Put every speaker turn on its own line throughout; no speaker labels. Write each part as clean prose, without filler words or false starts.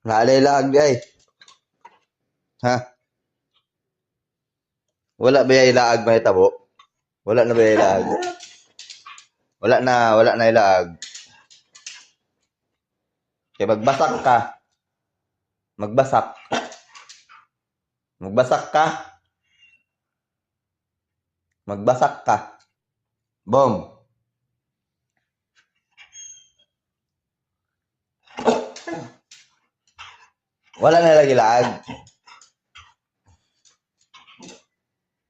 Naalala di ay. Ha? Wala ba yung ilaag may tabo? Wala na ba yung ilaag? Wala na ilaag. Kaya magbasak ka. Magbasak. Magbasak ka. Magbasak ka. Boom. Wala na lagi laag.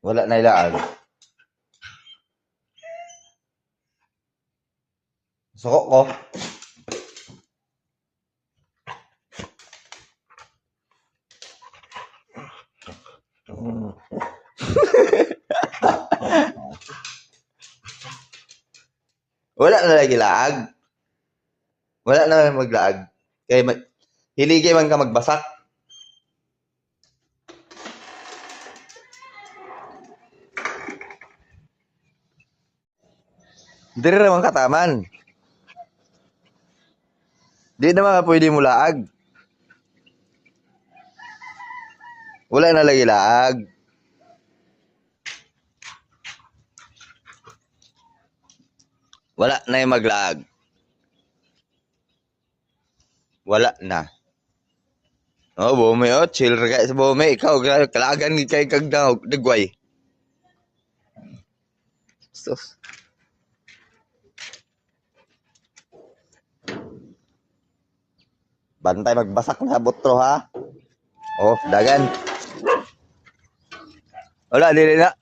Wala na ilaag. Suko ko. Wala na lagi laag. Wala na maglaag. Kaya hiligay man ka magbasak. Diri naman kataman. Di naman ka pwede mo laag. Wala na lagi laag. Wala na yung maglaag. Wala na. Oh, bumi oh, chill ra sa bumi. Ikaw, kalagan ni kay kag dagway. Sus. Bantay magbasak na butro ha. Oh, dagan. Wala, dili na.